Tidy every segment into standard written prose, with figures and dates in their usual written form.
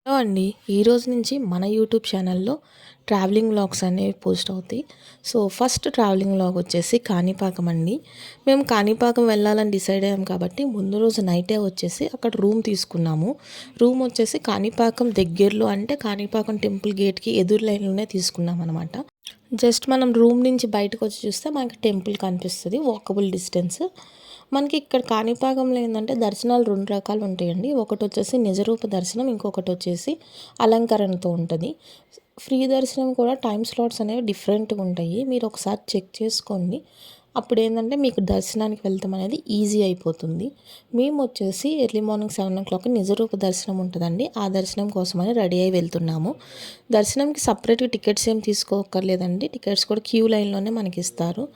Hello అండి. ఈరోజు నుంచి మన యూట్యూబ్ ఛానల్లో ట్రావెలింగ్ వ్లాగ్స్ అనేవి పోస్ట్ అవుతాయి. సో ఫస్ట్ ట్రావెలింగ్ వ్లాగ్ వచ్చేసి కాణిపాకం అండి. మేము కాణిపాకం వెళ్ళాలని డిసైడ్ అయ్యాం కాబట్టి ముందు రోజు నైటే వచ్చేసి అక్కడ రూమ్ తీసుకున్నాము. రూమ్ వచ్చేసి కాణిపాకం దగ్గరలో, అంటే కాణిపాకం టెంపుల్ గేట్కి ఎదురు లైన్లోనే తీసుకున్నాం అనమాట. జస్ట్ మనం రూమ్ నుంచి బయటకు వచ్చి చూస్తే మనకి టెంపుల్ కనిపిస్తుంది, వాకబుల్ డిస్టెన్స్. మనకి ఇక్కడ కాణిపాకంలో ఏంటంటే దర్శనాలు 2 రకాలు ఉంటాయండి. ఒకటి వచ్చేసి నిజరూప దర్శనం, ఇంకొకటి వచ్చేసి అలంకరణతో ఉంటుంది. ఫ్రీ దర్శనం కూడా టైమ్ స్లాట్స్ అనేవి డిఫరెంట్గా ఉంటాయి. మీరు ఒకసారి చెక్ చేసుకోండి. అప్పుడు ఏంటంటే మీకు దర్శనానికి వెళ్తాం అనేది ఈజీ అయిపోతుంది. మేము వచ్చేసి ఎర్లీ మార్నింగ్ 7 నిజరూప దర్శనం ఉంటుందండి. ఆ దర్శనం కోసమని రెడీ అయి వెళ్తున్నాము. దర్శనంకి సపరేట్గా టికెట్స్ ఏం తీసుకోక్కర్లేదండి. టికెట్స్ కూడా క్యూ లైన్లోనే మనకి ఇస్తారు.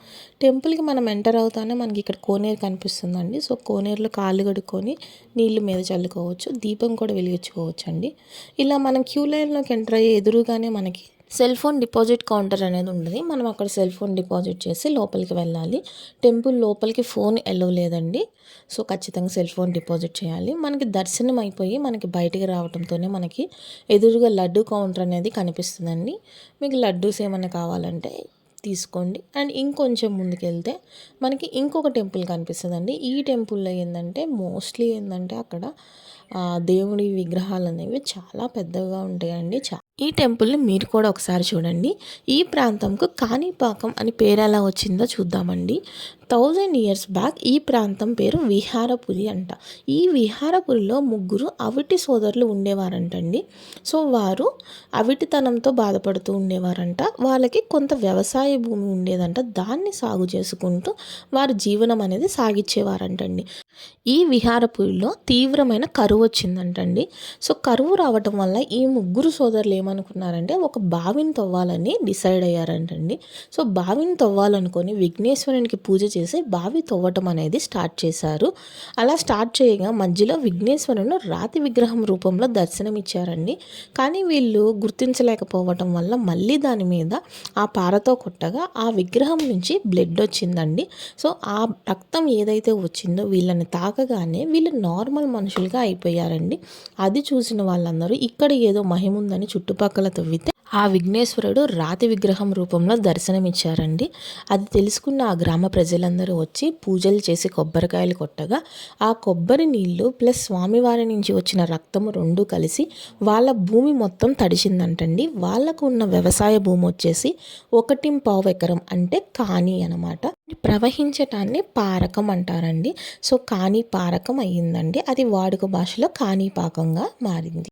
టెంపుల్కి మనం ఎంటర్ అవుతానే మనకి ఇక్కడ కోనేరు కనిపిస్తుందండి. సో కోనేరులో కాళ్ళు కడుక్కొని నీళ్ళు మీద చల్లుకోవచ్చు, దీపం కూడా వెలిగించుకోవచ్చు అండి. ఇలా మనం క్యూ లైన్లోకి ఎంటర్ అయ్యే ఎదురుగానే మనకి సెల్ ఫోన్ డిపాజిట్ కౌంటర్ అనేది ఉంటుంది. మనం అక్కడ సెల్ ఫోన్ డిపాజిట్ చేసి లోపలికి వెళ్ళాలి. టెంపుల్ లోపలికి ఫోన్ ఎలో లేదండి. సో ఖచ్చితంగా సెల్ ఫోన్ డిపాజిట్ చేయాలి. మనకి దర్శనం అయిపోయి మనకి బయటికి రావడంతోనే మనకి ఎదురుగా లడ్డు కౌంటర్ అనేది కనిపిస్తుందండి. మీకు లడ్డూస్ ఏమైనా కావాలంటే తీసుకోండి. అండ్ ఇంకొంచెం ముందుకెళ్తే మనకి ఇంకొక టెంపుల్ కనిపిస్తుందండి. ఈ టెంపుల్లో ఏంటంటే మోస్ట్లీ ఏంటంటే అక్కడ దేవుడి విగ్రహాలు అనేవి చాలా పెద్దగా ఉంటాయండి. ఈ టెంపుల్ని మీరు కూడా ఒకసారి చూడండి. ఈ ప్రాంతంకు కాణిపాకం అని పేరు ఎలా వచ్చిందో చూద్దామండి. 1000 years బ్యాక్ ఈ ప్రాంతం పేరు విహారపురి అంట. ఈ విహారపురిలో 3 అవిటి సోదరులు ఉండేవారంటండి. సో వారు అవిటితనంతో బాధపడుతూ ఉండేవారంట. వాళ్ళకి కొంత వ్యవసాయ భూమి ఉండేదంట. దాన్ని సాగు చేసుకుంటూ వారి జీవనం అనేది సాగించేవారంటండి. ఈ విహారపురిలో తీవ్రమైన కరువు వచ్చిందంటండి. సో కరువు రావటం వల్ల ఈ 3 సోదరులు ఏమనుకున్నారంటే ఒక బావిని తవ్వాలని డిసైడ్ అయ్యారంటండి. సో బావిని తవ్వాలనుకొని విఘ్నేశ్వరునికి పూజ చేసి బావి తవ్వటం అనేది స్టార్ట్ చేశారు. అలా స్టార్ట్ చేయగా మధ్యలో విఘ్నేశ్వరుని రాతి విగ్రహం రూపంలో దర్శనమిచ్చారండి. కానీ వీళ్ళు గుర్తించలేకపోవటం వల్ల మళ్ళీ దాని మీద ఆ పారతో కొట్టగా ఆ విగ్రహం నుంచి బ్లడ్ వచ్చిందండి. సో ఆ రక్తం ఏదైతే వచ్చిందో వీళ్ళని తాకగానే వీళ్ళు నార్మల్ మనుషులుగా అయిపోయారండి. అది చూసిన వాళ్ళందరూ ఇక్కడ ఏదో మహిమ ఉందని చుట్టుపక్కల తవ్వితే ఆ విఘ్నేశ్వరుడు రాతి విగ్రహం రూపంలో దర్శనమిచ్చారండి. అది తెలుసుకున్న ఆ గ్రామ ప్రజలందరూ వచ్చి పూజలు చేసి కొబ్బరికాయలు కొట్టగా ఆ కొబ్బరి నీళ్లు ప్లస్ స్వామివారి నుంచి వచ్చిన రక్తము 2 కలిసి వాళ్ళ భూమి మొత్తం తడిసిందంటండి. వాళ్ళకు ఉన్న వ్యవసాయ భూమి వచ్చేసి 1.25 ఎకరం, అంటే కాణి అనమాట. ప్రవహించటాన్ని పారకం అంటారండి. సో కాణి పారకం అయ్యిందండి. అది వాడుక భాషలో కాణిపాకంగా మారింది.